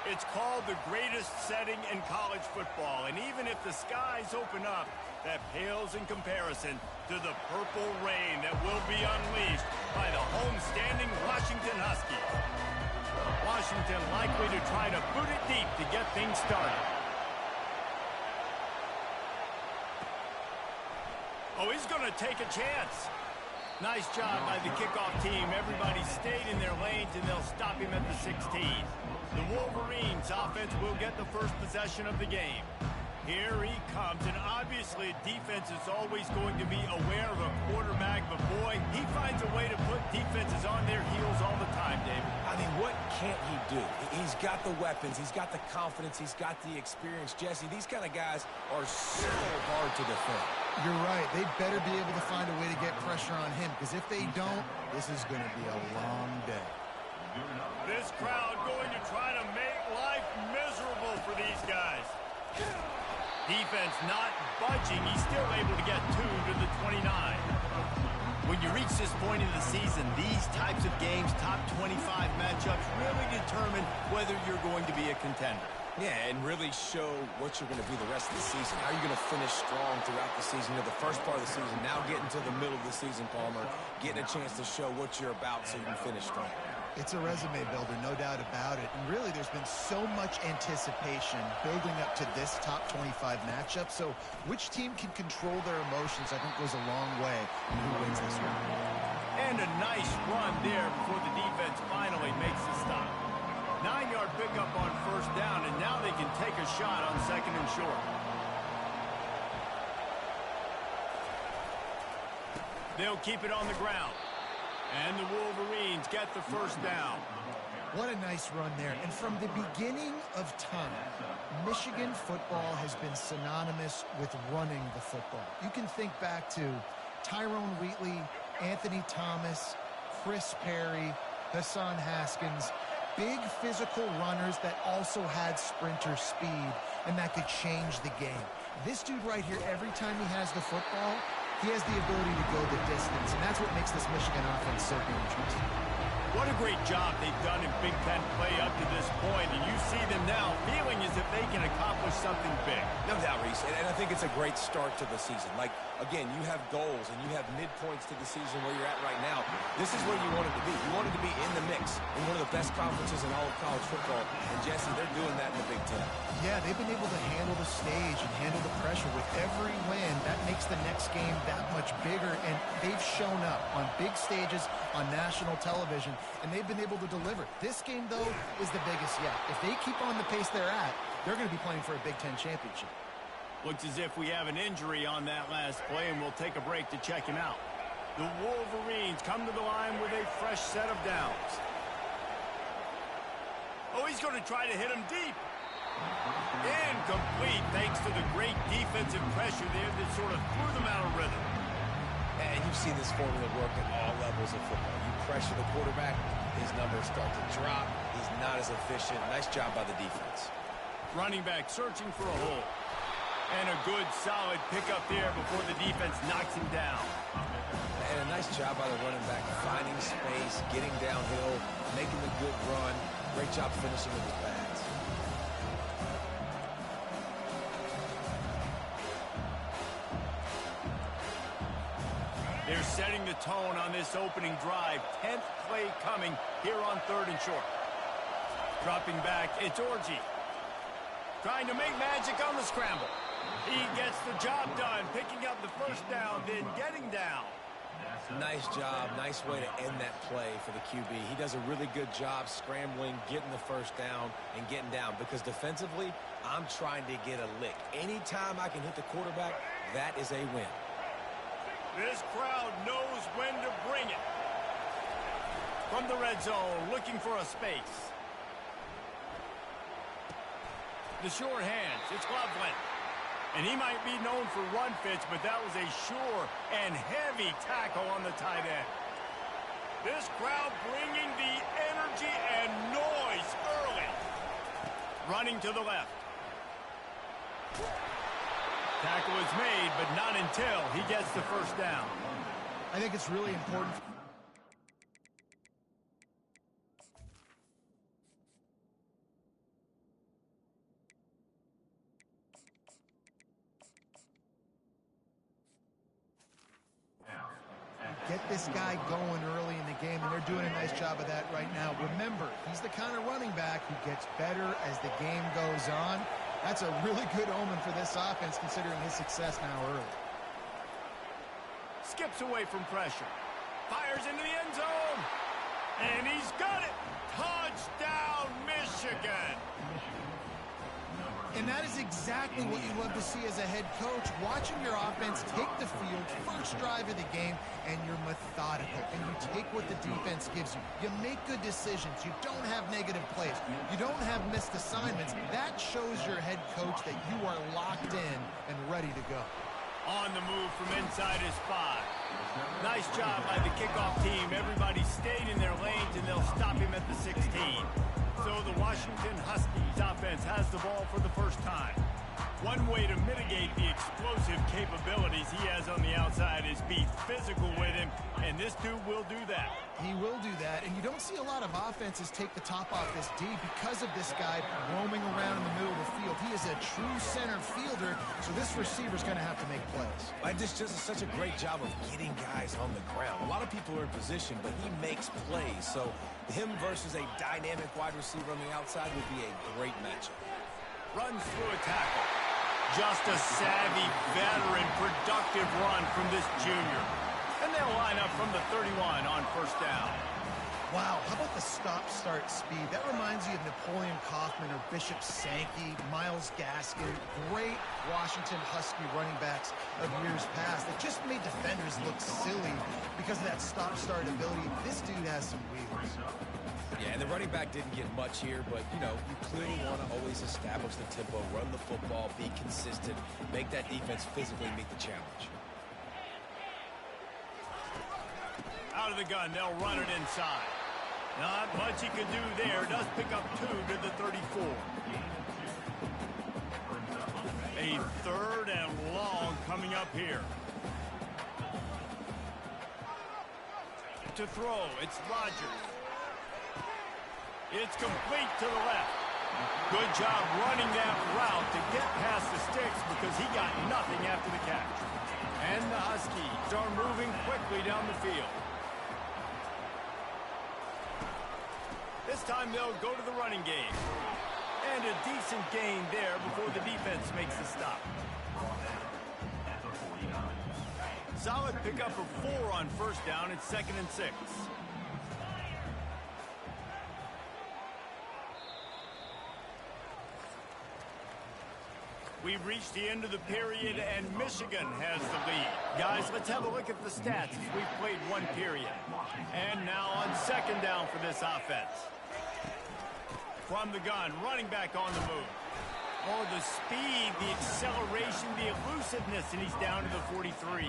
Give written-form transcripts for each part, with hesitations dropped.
It's called the greatest setting in college football, and even if the skies open up, that pales in comparison to the purple rain that will be unleashed by the homestanding Washington Huskies. Washington likely to try to boot it deep to get things started. Oh, he's going to take a chance. Nice job by the kickoff team. Everybody stayed in their lanes, and they'll stop him at the 16. The Wolverines offense will get the first possession of the game. Here he comes, and obviously defense is always going to be aware of a quarterback, but boy, he finds a way to put defenses on their heels all the time, David. I mean, what can't he do? He's got the weapons, he's got the confidence, he's got the experience. Jesse, these kind of guys are so hard to defend. You're right. They better be able to find a way to get pressure on him, because if they don't, this is going to be a long day. This crowd going to try to make life miserable for these guys. Defense not budging. He's still able to get 2 to the 29. When you reach this point in the season, these types of games, top 25 matchups, really determine whether you're going to be a contender. Yeah, and really show what you're going to be the rest of the season. How are you going to finish strong throughout the season, or the first part of the season, now getting to the middle of the season, Palmer, getting a chance to show what you're about so you can finish strong. It's a resume builder, no doubt about it. And really, there's been so much anticipation building up to this top 25 matchup. So which team can control their emotions, I think, goes a long way in who wins this one. And a nice run there before the defense finally makes the stop. 9-yard pickup on first down, and now they can take a shot on second and short. They'll keep it on the ground. And the Wolverines get the first down. What a nice run there. And from the beginning of time, Michigan football has been synonymous with running the football. You can think back to Tyrone Wheatley, Anthony Thomas, Chris Perry, Hassan Haskins. Big physical runners that also had sprinter speed and that could change the game. This dude right here, every time he has the football, he has the ability to go the distance, and that's what makes this Michigan offense so dangerous. What a great job they've done in Big Ten play up to this point, and you see them now feeling as if they can accomplish something big. No doubt, Reese, and I think it's a great start to the season. Like, again, you have goals and you have midpoints to the season where you're at right now. This is where you wanted to be. You wanted to be in the mix in one of the best conferences in all of college football, and Jesse, they're doing that in the Big Ten. Yeah, they've been able to handle the stage and handle the pressure with every win. That makes the next game that much bigger, and they've shown up on big stages on national television, and they've been able to deliver. This game, though, is the biggest yet. If they keep on the pace they're at, they're going to be playing for a Big Ten championship. Looks as if we have an injury on that last play, and we'll take a break to check him out. The Wolverines come to the line with a fresh set of downs. Oh, he's going to try to hit him deep. Incomplete, thanks to the great defensive pressure there that sort of threw them out of rhythm. And you've seen this formula work at all levels of football. You pressure the quarterback, his numbers start to drop. He's not as efficient. Nice job by the defense. Running back searching for a hole. And a good, solid pickup there before the defense knocks him down. And a nice job by the running back, finding space, getting downhill, making a good run. Great job finishing with his pads. They're setting the tone on this opening drive. 10th play coming here on third and short. Dropping back, it's Orji. Trying to make magic on the scramble. He gets the job done, picking up the first down, then getting down. Nice job. Nice way to end that play for the QB. He does a really good job scrambling, getting the first down, and getting down. Because defensively, I'm trying to get a lick. Anytime I can hit the quarterback, that is a win. This crowd knows when to bring it. From the red zone, looking for a space. The short hands, it's Loveland. And he might be known for run fits, but that was a sure and heavy tackle on the tight end. This crowd bringing the energy and noise early. Running to the left. Tackle is made, but not until he gets the first down. I think it's really important. this guy going early in the game, and they're doing a nice job of that right now. Remember, he's the kind of running back who gets better as the game goes on. That's a really good omen for this offense, considering his success now early. Skips away from pressure. Fires into the end zone. And he's got it. Touchdown, Michigan. And that is exactly what you love to see as a head coach, watching your offense take the field, first drive of the game, and you're methodical, and you take what the defense gives you. You make good decisions. You don't have negative plays. You don't have missed assignments. That shows your head coach that you are locked in and ready to go. On the move from inside his 5. Nice job by the kickoff team. Everybody stayed in their lanes, and they'll stop him at the 16. So the Washington Huskies offense has the ball for the first time. One way to mitigate the explosive capabilities he has on the outside is be physical with him, and this dude will do that. He will do that, and you don't see a lot of offenses take the top off this D because of this guy roaming around in the middle of the field. He is a true center fielder, so this receiver's going to have to make plays. And just does such a great job of getting guys on the ground. A lot of people are in position, but he makes plays, so him versus a dynamic wide receiver on the outside would be a great matchup. Runs through a tackle. Just a savvy, veteran, productive run from this junior. And they'll line up from the 31 on first down. Wow, how about the stop-start speed? That reminds you of Napoleon Kaufman or Bishop Sankey, Myles Gaskin, great Washington Husky running backs of years past that just made defenders look silly because of that stop-start ability. This dude has some wheels. Yeah, and the running back didn't get much here, but, you know, you clearly want to always establish the tempo, run the football, be consistent, make that defense physically meet the challenge. Out of the gun, they'll run it inside. Not much he could do there. Does pick up 2 to the 34. A 3rd and long coming up here. To throw, it's Rodgers. It's complete to the left. Good job running that route to get past the sticks because he got nothing after the catch. And the Huskies are moving quickly down the field. This time they'll go to the running game. And a decent gain there before the defense makes the stop. Solid pickup of 4 on first down. It's 2nd and 6. We've reached the end of the period, and Michigan has the lead. Guys, let's have a look at the stats as we've played 1 period. And now on 2nd down for this offense. From the gun, running back on the move. Oh, the speed, the acceleration, the elusiveness, and he's down to the 43.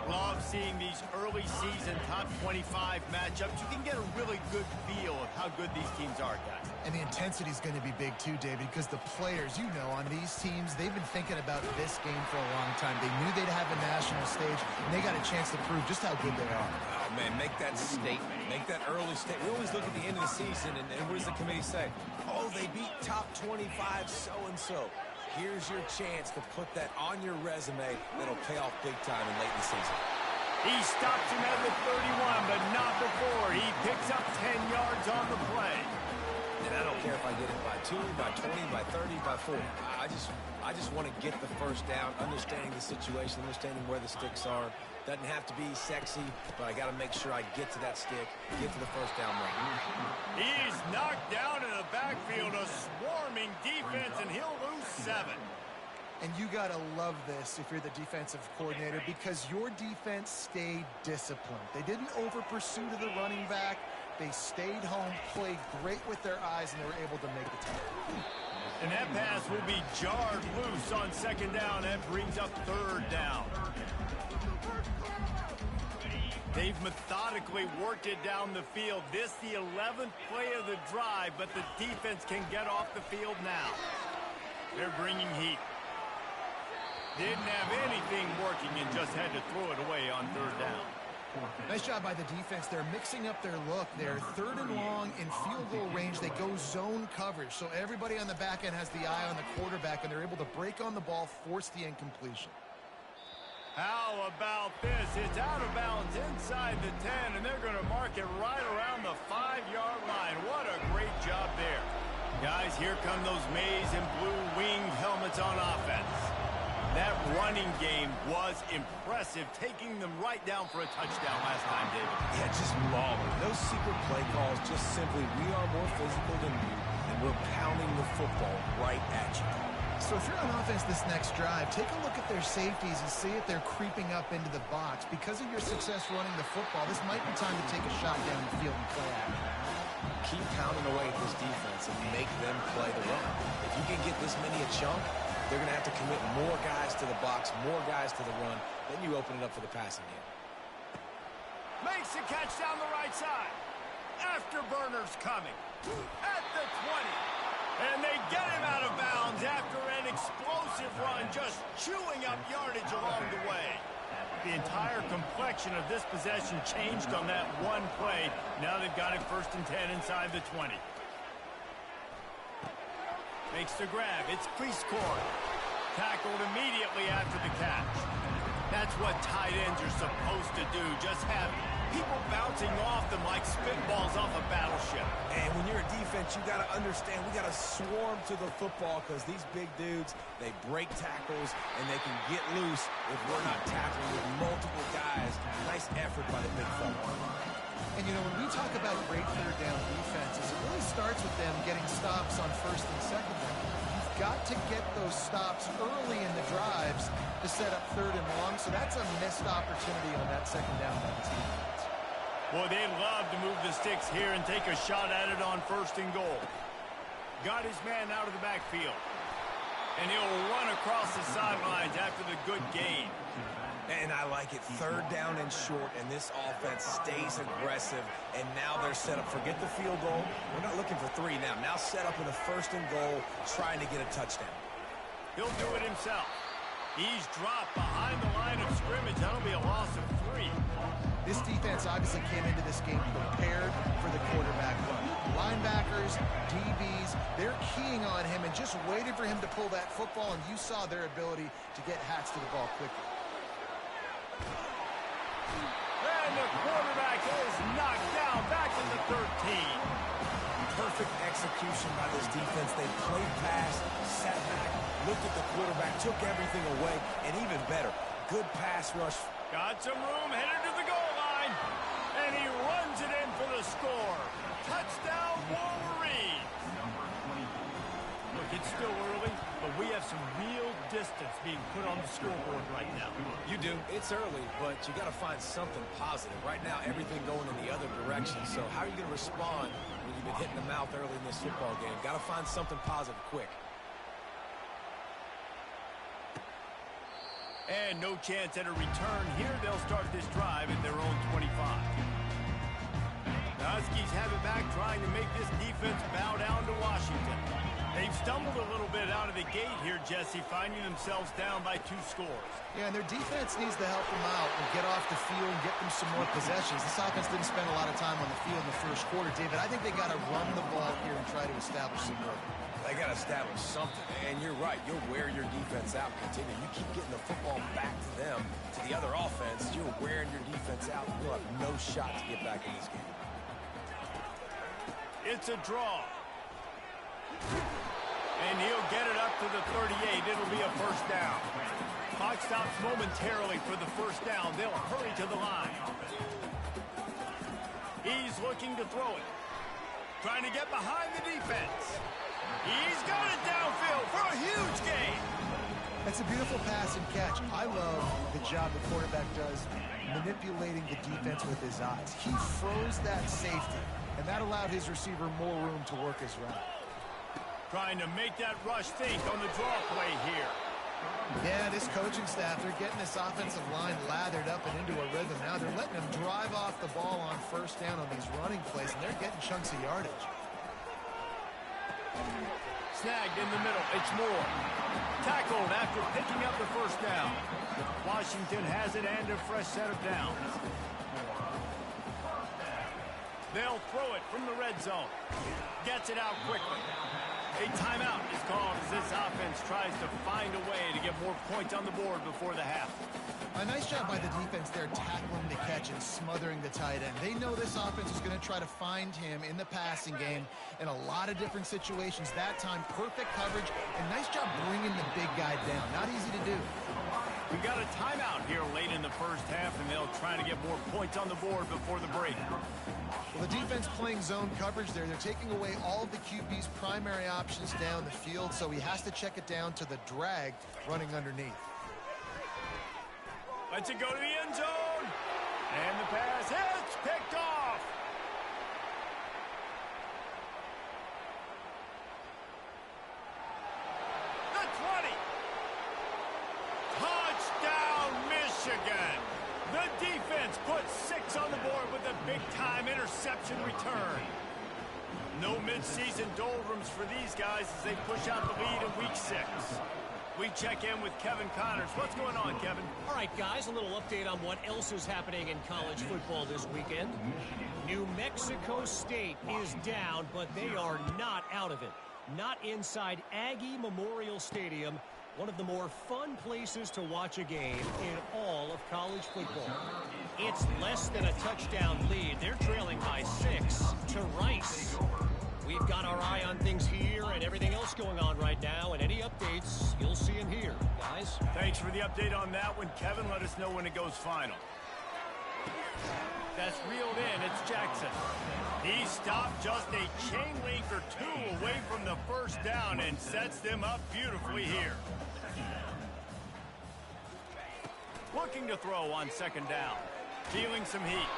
Love seeing these early season top 25 matchups. You can get a really good feel of how good these teams are, guys. And the intensity is going to be big too, David, because the players, you know, on these teams, they've been thinking about this game for a long time. They knew they'd have a national stage, and they got a chance to prove just how good they are. Oh, man, make that statement. Make that early statement. We always look at the end of the season, and what does the committee say? Oh, they beat top 25 so-and-so. Here's your chance to put that on your resume that'll pay off big time in late in the season. He stops him at the 31, but not before. He picks up 10 yards on the play. And I don't care if I get it by 2, by 20, by 30, by 40. I just want to get the first down, understanding the situation, understanding where the sticks are. Doesn't have to be sexy, but I got to make sure I get to that stick, get to the first down run. He's knocked down in the backfield, a swarming defense, and he'll lose 7. And you got to love this if you're the defensive coordinator because your defense stayed disciplined. They didn't over-pursue to the running back. They stayed home, played great with their eyes, and they were able to make the tackle. And that pass will be jarred loose on 2nd down. That brings up 3rd down. They've methodically worked it down the field. This the 11th play of the drive, but the defense can get off the field now. They're bringing heat. Didn't have anything working and just had to throw it away on 3rd down. Nice job by the defense. They're mixing up their look. They're 3rd and long in field goal range. They go zone coverage. So everybody on the back end has the eye on the quarterback, and they're able to break on the ball, force the incompletion. How about this? It's out of bounds inside the 10, and they're going to mark it right around the 5-yard line. What a great job there. Guys, here come those maize and blue winged helmets on offense. That running game was impressive, taking them right down for a touchdown last time, David. Yeah, just mauling. Those secret play calls, just simply, we are more physical than you, and we're pounding the football right at you. So if you're on offense this next drive, take a look at their safeties and see if they're creeping up into the box. Because of your success running the football, this might be time to take a shot down the field and play action. Keep pounding away at this defense and make them play the run. If you can get this many a chunk, they're going to have to commit more guys to the box, more guys to the run. Then you open it up for the passing game. Makes the catch down the right side. Afterburner's coming. At the 20. And they get him out of bounds after an explosive run, just chewing up yardage along the way. The entire complexion of this possession changed on that one play. Now they've got it 1st and 10 inside the 20. Makes the grab. It's Cleescore. Tackled immediately after the catch. That's what tight ends are supposed to do. Just have people bouncing off them like spitballs off a battleship. And when you're a defense, you got to understand we got to swarm to the football because these big dudes, they break tackles and they can get loose if we're not tackling with multiple guys. Nice effort by the big fella. And, you know, when we talk about great third down defenses, it really starts with them getting stops on 1st and 2nd down. You've got to get those stops early in the drives to set up 3rd and long, so that's a missed opportunity on that 2nd down by this defense. Boy, they'd love to move the sticks here and take a shot at it on 1st and goal. Got his man out of the backfield. And he'll run across the sidelines after the good gain. And I like it. 3rd down and short, and this offense stays aggressive. And now they're set up. Forget the field goal. We're not looking for 3 now. Now set up with a 1st and goal, trying to get a touchdown. He'll do it himself. He's dropped behind the line of scrimmage. That'll be a loss of 3. This defense obviously came into this game prepared for the quarterback run. Linebackers, DBs, they're keying on him and just waited for him to pull that football, and you saw their ability to get hats to the ball quickly. And the quarterback is knocked down back in the 13. Perfect execution by this defense. They played pass, sat back, looked at the quarterback, took everything away, and even better, good pass rush. Got some room, headed to the goal line, and he runs it in for the score. Touchdown, Wolverines. Look, it's still early, but we have some real distance being put on the scoreboard right now. You do. It's early, but you got to find something positive. Right now, everything going in the other direction. So how are you going to respond when you've been hitting the mouth early in this football game? Got to find something positive quick. And no chance at a return here. They'll start this drive at their own 25. The Huskies have it back, trying to make this defense bow down to Washington. They've stumbled a little bit out of the gate here, Jesse, finding themselves down by 2 scores. Yeah, and their defense needs to help them out and get off the field and get them some more possessions. This offense didn't spend a lot of time on the field in the 1st quarter, David. I think they got to run the ball here and try to establish some rhythm. They got to establish something, and you're right. You'll wear your defense out. Continue. You keep getting the football back to them, to the other offense. You're wearing your defense out. You'll have no shot to get back in this game. It's a draw. And he'll get it up to the 38. It'll be a 1st down. Clock stops momentarily for the 1st down. They'll hurry to the line. He's looking to throw it. Trying to get behind the defense. He's got it downfield for a huge gain. That's a beautiful pass and catch. I love the job the quarterback does manipulating the defense with his eyes. He froze that safety, and that allowed his receiver more room to work his route. Trying to make that rush think on the draw play here. Yeah, this coaching staff, they're getting this offensive line lathered up and into a rhythm now. They're letting them drive off the ball on 1st down on these running plays, and they're getting chunks of yardage. Snagged in the middle. It's Moore. Tackled after picking up the 1st down. Washington has it and a fresh set of downs. They'll throw it from the red zone. Gets it out quickly. A timeout is called as this offense tries to find a way to get more points on the board before the half. A nice job by the defense there tackling the catch and smothering the tight end. They know this offense is going to try to find him in the passing game in a lot of different situations. That time, perfect coverage, and nice job bringing the big guy down. Not easy to do. We got a timeout here late in the first half, and they'll try to get more points on the board before the break. Well, the defense playing zone coverage there. They're taking away all of the QB's primary options down the field, so he has to check it down to the drag running underneath. Lets it go to the end zone. And the pass hits, picked off. The 20. Touchdown, Michigan. The defense puts 6 on the board with a big-time interception return. No mid-season doldrums for these guys as they push out the lead in Week 6. We check in with Kevin Connors. What's going on, Kevin? All right, guys, a little update on what else is happening in college football this weekend. New Mexico State is down, but they are not out of it. Not inside Aggie Memorial Stadium, one of the more fun places to watch a game in all of college football. It's less than a touchdown lead. They're trailing by 6 to Rice. We've got our eye on things here and everything else going on right now, and any updates you'll see in here, guys. Thanks for the update on that one, Kevin. Let us know when it goes final. That's reeled in. It's Jackson. He stopped just a chain link or 2 away from the first down and sets them up beautifully here. Looking to throw on second down. Feeling some heat.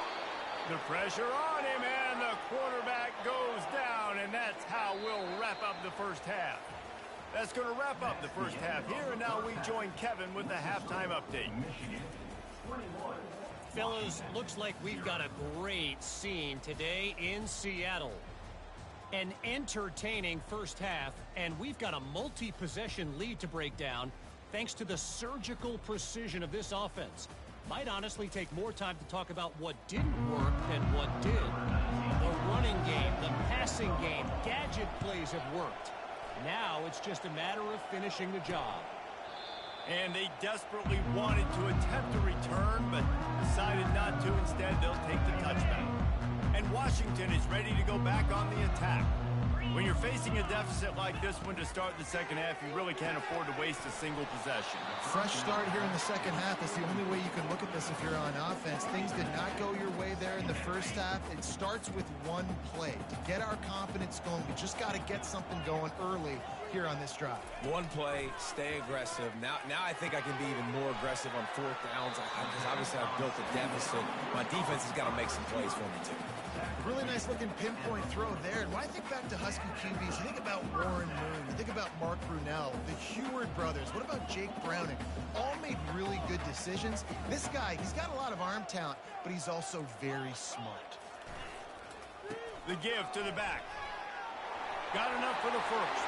The pressure on him, and the quarterback goes down, and that's how we'll wrap up the first half. That's going to wrap up the first half here, and now we join Kevin with the halftime update. Fellas, looks like we've got a great scene today in Seattle. An entertaining first half, and we've got a multi-possession lead to break down thanks to the surgical precision of this offense. Might honestly take more time to talk about what didn't work than what did. The running game, the passing game, gadget plays have worked. Now it's just a matter of finishing the job. And they desperately wanted to attempt a return, but decided not to. Instead, they'll take the touchback. And Washington is ready to go back on the attack. When you're facing a deficit like this one to start the second half, you really can't afford to waste a single possession. Fresh start here in the second half. That's the only way you can look at this if you're on offense. Things did not go your way there in the first half. It starts with one play. To get our confidence going, we just got to get something going early here on this drive. One play, stay aggressive. Now I think I can be even more aggressive on 4th downs because obviously I've built a deficit. My defense has got to make some plays for me, too. Really nice looking pinpoint throw there. And when I think back to Husky QBs, you think about Warren Moon, you think about Mark Brunell, the Heward brothers. What about Jake Browning? All made really good decisions. This guy, he's got a lot of arm talent, but he's also very smart. The give to the back. Got enough for the first.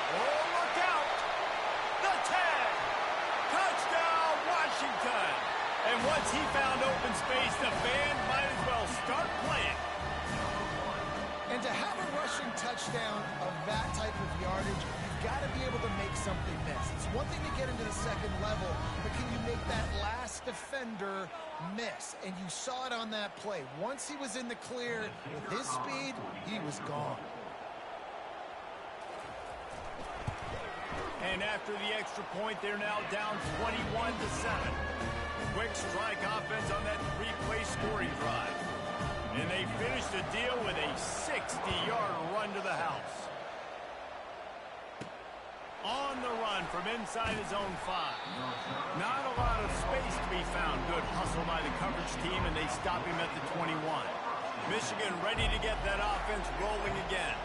Oh, look out! The tag! Touchdown, Washington! And once he found open space, the band might as well start playing. And to have a rushing touchdown of that type of yardage, you've got to be able to make something miss. It's one thing to get into the second level, but can you make that last defender miss? And you saw it on that play. Once he was in the clear, with his speed, he was gone. And after the extra point, they're now down 21-7. Quick strike offense on that 3-play scoring drive. And they finish the deal with a 60-yard run to the house. On the run from inside his own 5. Not a lot of space to be found. Good hustle by the coverage team, and they stop him at the 21. Michigan ready to get that offense rolling again.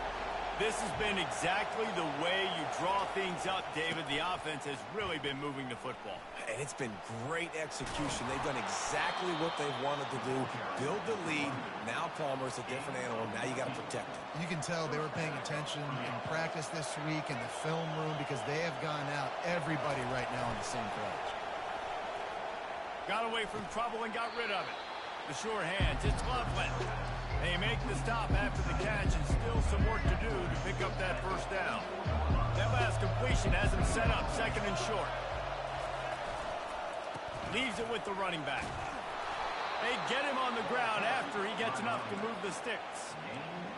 This has been exactly the way you draw things up, David. The offense has really been moving the football. And it's been great execution. They've done exactly what they've wanted to do. Build the lead. Now Palmer's a different animal. Now you got to protect him. You can tell they were paying attention in practice this week in the film room because they have gone out everybody right now on the same page. Got away from trouble and got rid of it. The sure hands. It's Loveland. They make the stop after the catch, and still some work to do to pick up that first down. That last completion has them set up 2nd and short. Leaves it with the running back. They get him on the ground after he gets enough to move the sticks.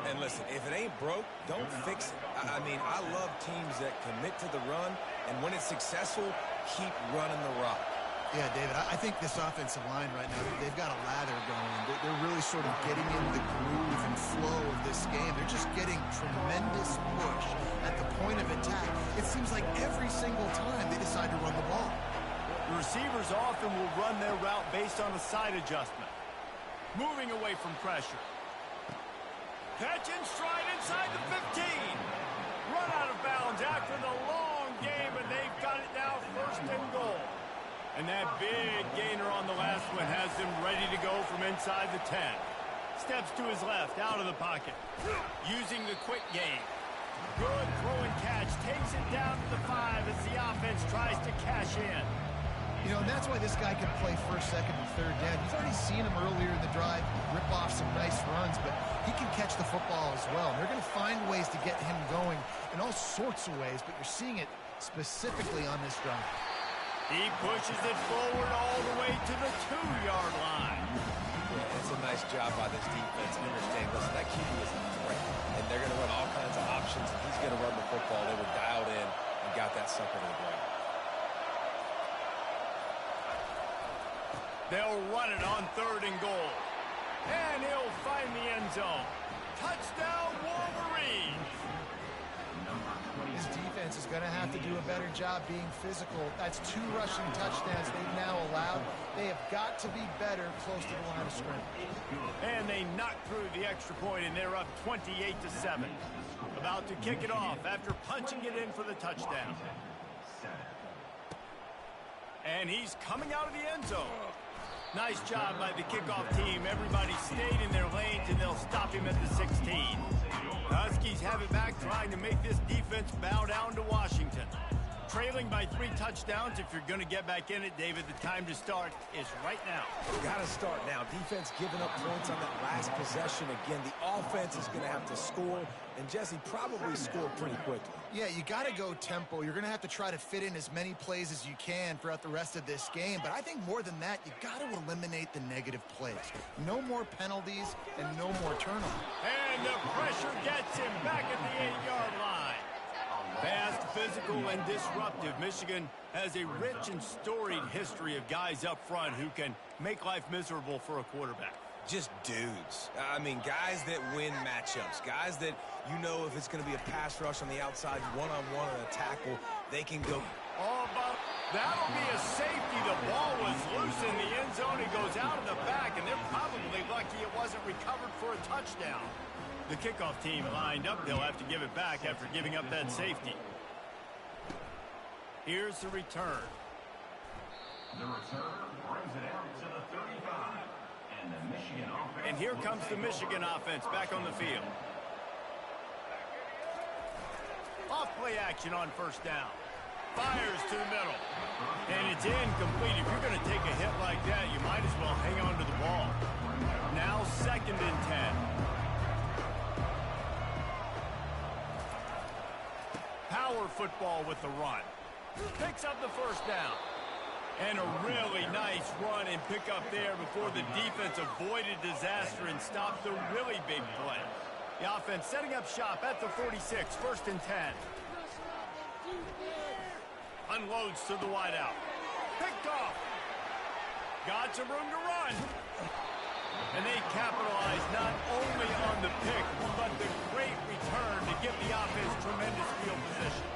And listen, if it ain't broke, don't fix it. I mean, I love teams that commit to the run, and when it's successful, keep running the rock. Yeah, David, I think this offensive line right now, they've got a lather going. They're really sort of getting in the groove and flow of this game. They're just getting tremendous push at the point of attack. It seems like every single time they decide to run the ball. The receivers often will run their route based on a side adjustment. Moving away from pressure. Catch in stride inside the 15. Run out of bounds after the long game, and they've got it now first and goal. And that big gainer on the last one has him ready to go from inside the 10. Steps to his left, out of the pocket. Using the quick game. Good throw and catch. Takes it down to the 5 as the offense tries to cash in. You know, and that's why this guy can play first, second, and third down. You've already seen him earlier in the drive rip off some nice runs, but he can catch the football as well. And they're going to find ways to get him going in all sorts of ways, but you're seeing it specifically on this drive. He pushes it forward all the way to the 2-yard line. Yeah, it's a nice job by this defense. Understand, listen, that QB is a threat, and they're going to run all kinds of options, and he's going to run the football. They were dialed in and got that sucker to the ground. They'll run it on 3rd and goal. And he'll find the end zone. Touchdown, Wolverines! This defense is going to have to do a better job being physical. That's 2 rushing touchdowns they've now allowed. They have got to be better close to the line of scrimmage. And they knock through the extra point, and they're up 28-7. About to kick it off after punching it in for the touchdown. And he's coming out of the end zone. Nice job by the kickoff team. Everybody stayed in their lanes, and they'll stop him at the 16. Huskies have it back, trying to make this defense bow down to Washington. Trailing by 3 touchdowns. If you're going to get back in it, David, the time to start is right now. Got to start now. Defense giving up points on that last possession. Again, the offense is going to have to score, and Jesse probably score pretty quickly. Yeah, you got to go tempo. You're going to have to try to fit in as many plays as you can throughout the rest of this game. But I think more than that, you got to eliminate the negative plays. No more penalties and no more turnovers. And the pressure gets him back at the 8-yard line. Fast, physical, and disruptive. Michigan has a rich and storied history of guys up front who can make life miserable for a quarterback. Just dudes. I mean, guys that win matchups. Guys that, you know, if it's going to be a pass rush on the outside, one-on-one or a tackle, they can go. Oh, but that'll be a safety. The ball was loose in the end zone. It goes out of the back, and they're probably lucky it wasn't recovered for a touchdown. The kickoff team lined up. They'll have to give it back after giving up that safety. Here's the return. The return brings it out to the 35. And the Michigan offense. And here comes the Michigan offense back on the field. Off play action on 1st down. Fires to the middle. And it's incomplete. If you're going to take a hit like that, you might as well hang on to the ball. Now 2nd and 10. Power football with the run. Picks up the 1st down. And a really nice run and pick up there before the defense avoided disaster and stopped the really big play. The offense setting up shop at the 46, 1st and 10. Unloads to the wideout. Picked off. Got some room to run. And they capitalize not only on the pick, but the great return to give the offense tremendous field position.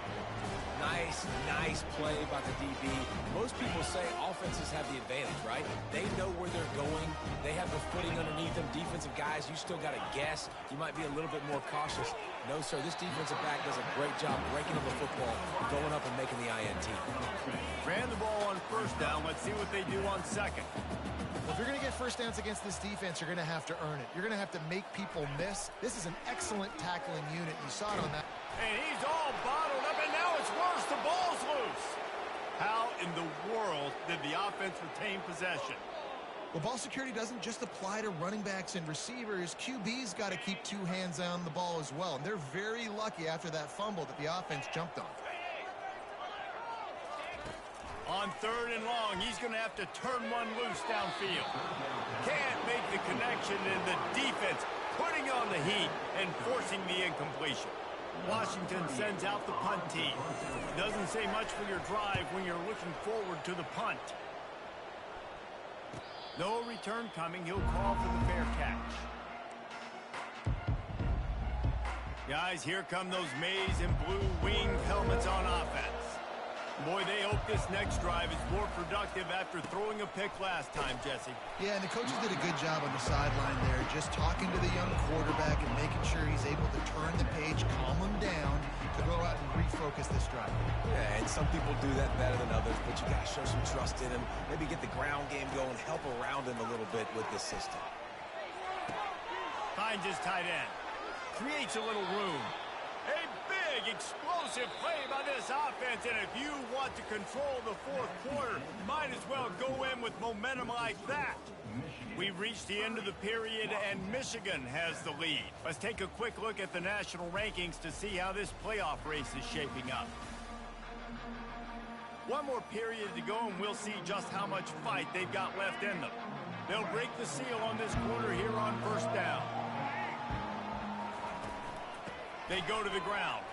Nice play by the DB. Most people say offenses have the advantage, right? They know where they're going. They have the footing underneath them. Defensive guys, you still got to guess. You might be a little bit more cautious. No, sir, this defensive back does a great job breaking up the football, going up and making the INT. Ran the ball on 1st down. Let's see what they do on 2nd. Well, if you're going to get 1st downs against this defense, you're going to have to earn it. You're going to have to make people miss. This is an excellent tackling unit. You saw it on that. And he's all bottled up, and now it's worse. The ball's loose. How in the world did the offense retain possession? Well, ball security doesn't just apply to running backs and receivers. QB's got to keep 2 hands on the ball as well. And they're very lucky after that fumble that the offense jumped on. On 3rd and long, he's going to have to turn one loose downfield. Can't make the connection, and the defense putting on the heat and forcing the incompletion. Washington sends out the punt team. Doesn't say much for your drive when you're looking forward to the punt. No return coming. He'll call for the fair catch. Guys, here come those maize and blue wing helmets on offense. Boy, they hope this next drive is more productive after throwing a pick last time, Jesse. Yeah, and the coaches did a good job on the sideline there, just talking to the young quarterback and making sure he's able to turn the page, calm him down, to go out and refocus this drive. Yeah, and some people do that better than others, but you got to show some trust in him. Maybe get the ground game going, help around him a little bit with this system. Finds his tight end. Creates a little room. A big, explosive play by this offense, and if you want to control the fourth quarter, might as well go in with momentum like that. We've reached the end of the period, and Michigan has the lead. Let's take a quick look at the national rankings to see how this playoff race is shaping up. One more period to go, and we'll see just how much fight they've got left in them. They'll break the seal on this quarter here on 1st down. They go to the ground.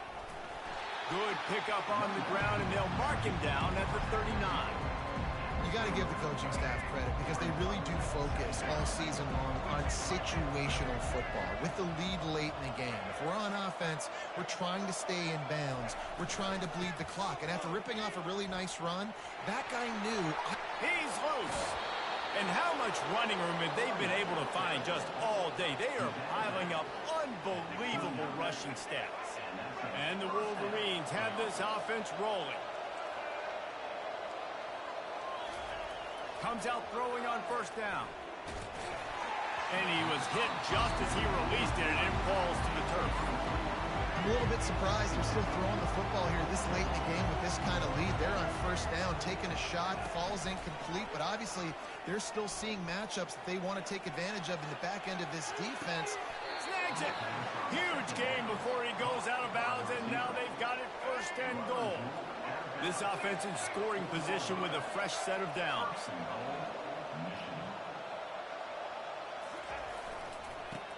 Good pickup on the ground, and they'll mark him down at the 39. You got to give the coaching staff credit because they really do focus all season long on situational football with the lead late in the game. If we're on offense, we're trying to stay in bounds. We're trying to bleed the clock. And after ripping off a really nice run, that guy knew. He's loose. And how much running room have they been able to find just all day? They are piling up unbelievable rushing stats. And the Wolverines have this offense rolling. Comes out throwing on 1st down. And he was hit just as he released it, and it falls to the turf. I'm a little bit surprised they're still throwing the football here this late in the game with this kind of lead. They're on 1st down, taking a shot, falls incomplete, but obviously they're still seeing matchups that they want to take advantage of in the back end of this defense. Snags it. Huge game before he goes out of bounds, and now they've got it 1st and goal. This offense in scoring position with a fresh set of downs.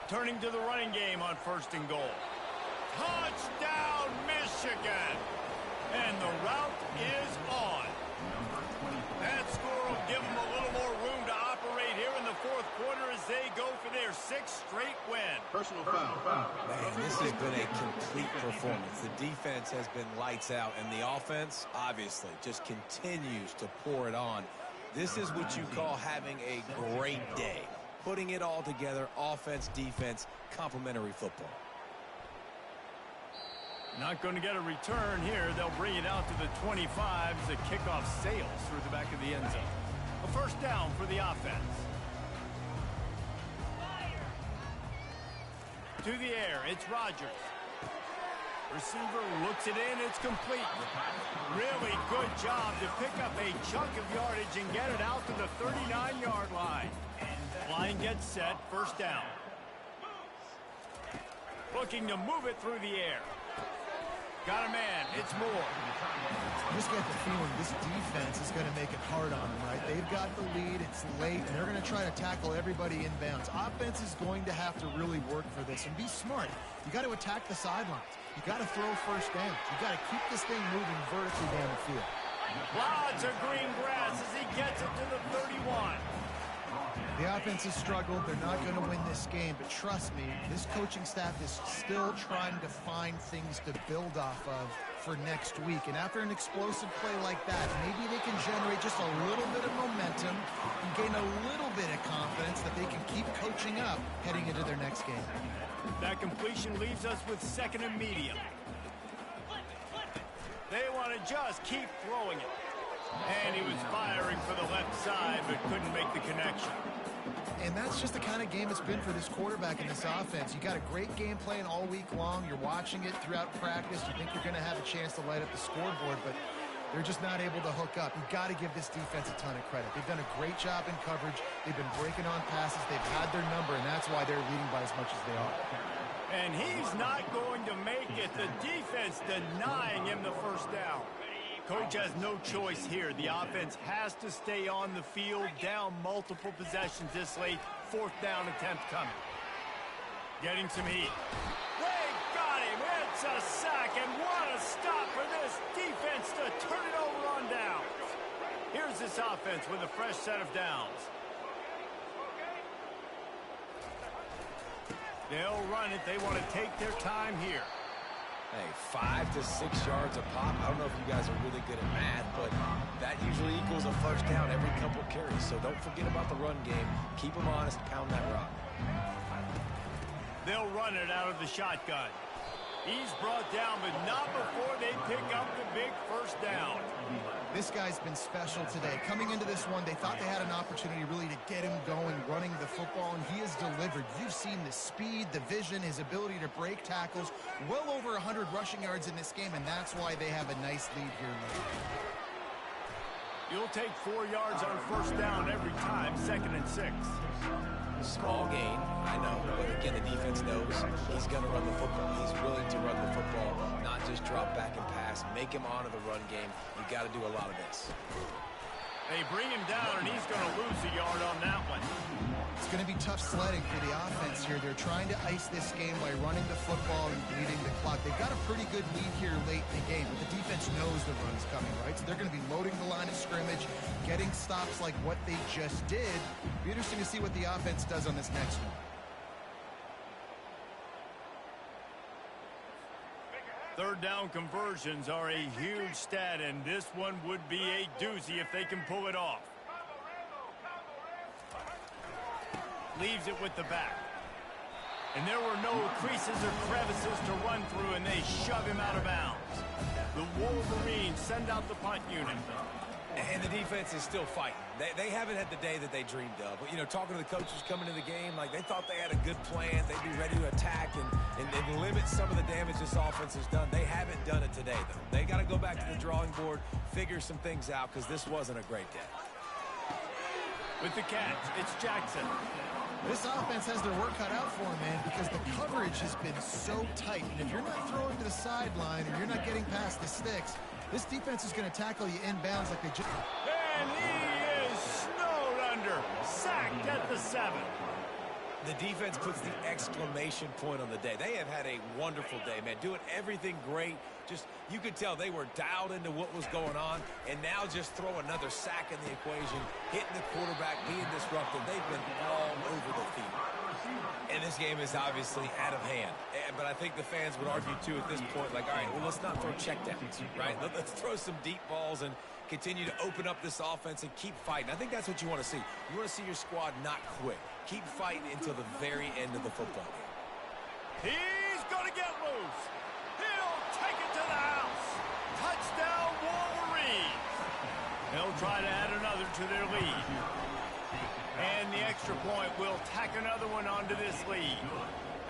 Turning to the running game on 1st and goal. Touchdown, Michigan! And the route is on. That score will give them a little more room to operate here in the 4th quarter as they go for their 6th straight win. Personal foul. Man, this has been a complete performance. The defense has been lights out, and the offense, obviously, just continues to pour it on. This is what you call having a great day. Putting it all together, offense, defense, complementary football. Not going to get a return here. They'll bring it out to the 25 as the kickoff sails through the back of the end zone. A 1st down for the offense. To the air, it's Rodgers. Receiver looks it in, it's complete. Really good job to pick up a chunk of yardage and get it out to the 39-yard line. Line gets set, 1st down. Looking to move it through the air. Got a man, it's Moore. I just get the feeling this defense is going to make it hard on them, right? They've got the lead, it's late, and they're going to try to tackle everybody inbounds. Offense is going to have to really work for this and be smart. You got to attack the sidelines. You got to throw 1st down. You got to keep this thing moving vertically down the field. Lots of green grass as he gets it to the 31. The offense has struggled. They're not going to win this game, but trust me, this coaching staff is still trying to find things to build off of for next week. And after an explosive play like that, maybe they can generate just a little bit of momentum and gain a little bit of confidence that they can keep coaching up heading into their next game. That completion leaves us with 2nd and medium. They want to just keep throwing it. And he was firing for the left side, but couldn't make the connection. And that's just the kind of game it's been for this quarterback in this offense. You got a great game plan all week long. You're watching it throughout practice. You think you're going to have a chance to light up the scoreboard, but they're just not able to hook up. You've got to give this defense a ton of credit. They've done a great job in coverage. They've been breaking on passes. They've had their number, and that's why they're leading by as much as they are. And he's not going to make it. The defense denying him the 1st down. Coach has no choice here. The offense has to stay on the field, down multiple possessions this late. 4th down attempt coming. Getting some heat. They got him. It's a sack, and what a stop for this defense to turn it over on downs. Here's this offense with a fresh set of downs. They'll run it. They want to take their time here. Hey, 5 to 6 yards a pop. I don't know if you guys are really good at math, but that usually equals a first down every couple carries. So don't forget about the run game. Keep them honest. Pound that rock. They'll run it out of the shotgun. He's brought down, but not before they pick up the big first down. This guy's been special today. Coming into this one, they thought they had an opportunity really to get him going, running the football, and he has delivered. You've seen the speed, the vision, his ability to break tackles. Well over 100 rushing yards in this game, and that's why they have a nice lead here late. You'll take 4 yards on first down every time, 2nd and 6. Small gain, I know, but again, the defense knows he's going to run the football. He's willing to run the football, not just drop back and pass, make him honor the run game. You got to do a lot of this. They bring him down, and he's going to lose a yard on that one. It's going to be tough sledding for the offense here. They're trying to ice this game by running the football and bleeding the clock. They've got a pretty good lead here late in the game, but the defense knows the run's coming, right? So they're going to be loading the line of scrimmage, getting stops like what they just did. Be interesting to see what the offense does on this next one. Third down conversions are a huge stat, and this one would be a doozy if they can pull it off. Leaves it with the back. And there were no creases or crevices to run through, and they shove him out of bounds. The Wolverines send out the punt unit. And the defense is still fighting. They haven't had the day that they dreamed of. But, you know, talking to the coaches coming into the game, like they thought they had a good plan. They'd be ready to attack and limit some of the damage this offense has done. They haven't done it today, though. They got to go back to the drawing board, figure some things out, because this wasn't a great day. With the catch, it's Jackson. This offense has their work cut out for them, man, because the coverage has been so tight. And if you're not throwing to the sideline or you're not getting past the sticks, this defense is going to tackle you inbounds like they just... And he is snowed under. Sacked at the 7. The defense puts the exclamation point on the day. They have had a wonderful day, man. Doing everything great. Just, you could tell they were dialed into what was going on. And now just throw another sack in the equation, hitting the quarterback, being disruptive. They've been all over the field. And this game is obviously out of hand. But I think the fans would argue, too, at this point, like, all right, well, let's not throw checkdowns, right? Let's throw some deep balls and continue to open up this offense and keep fighting. I think that's what you want to see. You want to see your squad not quit. Keep fighting until the very end of the football game. He's going to get loose. He'll take it to the house. Touchdown, Wolverines. They'll try to add another to their lead. And the extra point will tack another one onto this lead.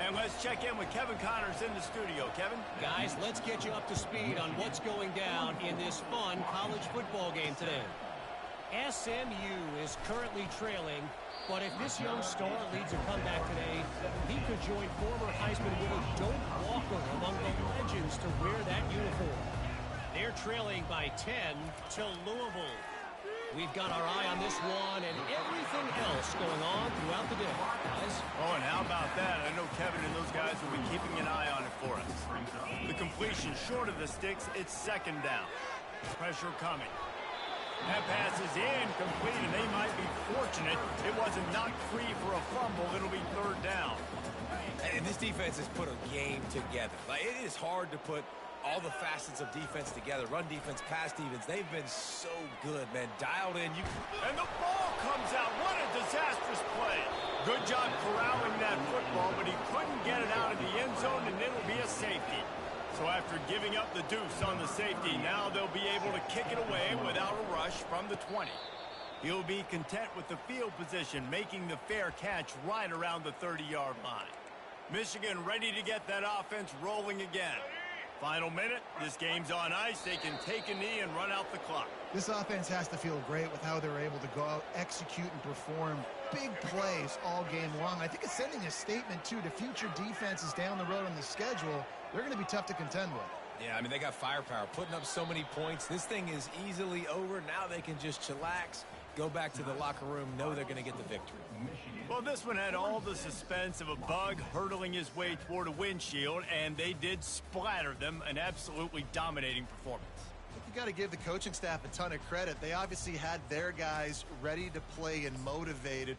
And let's check in with Kevin Connors in the studio. Kevin? Guys, let's get you up to speed on what's going down in this fun college football game today. SMU is currently trailing, but if this young star leads a comeback today, he could join former Heisman winner Doak Walker among the legends to wear that uniform. They're trailing by 10 to Louisville. We've got our eye on this one and everything else going on throughout the day, guys. Oh, and how about that? I know Kevin and those guys will be keeping an eye on it for us. The completion short of the sticks, it's 2nd down. Pressure coming. That pass is incomplete, and they might be fortunate it wasn't knocked free for a fumble. It'll be 3rd down. And this defense has put a game together. Like, it is hard to put all the facets of defense together. Run defense, pass defense. They've been so good, man. Dialed in. And the ball comes out. What a disastrous play. Good job corralling that football, but he couldn't get it out of the end zone, and it'll be a safety. So after giving up the deuce on the safety, now they'll be able to kick it away without a rush from the 20. He'll be content with the field position, making the fair catch right around the 30-yard line. Michigan ready to get that offense rolling again. Final minute, this game's on ice. They can take a knee and run out the clock. This offense has to feel great with how they're able to go out, execute, and perform big plays all game long. I think it's sending a statement, too, to future defenses down the road on the schedule. They're going to be tough to contend with. Yeah, I mean, they got firepower, putting up so many points. This thing is easily over. Now they can just chillax, go back to the locker room, know they're going to get the victory. Well, this one had all the suspense of a bug hurtling his way toward a windshield, and they did splatter them, an absolutely dominating performance. You got to give the coaching staff a ton of credit. They obviously had their guys ready to play and motivated.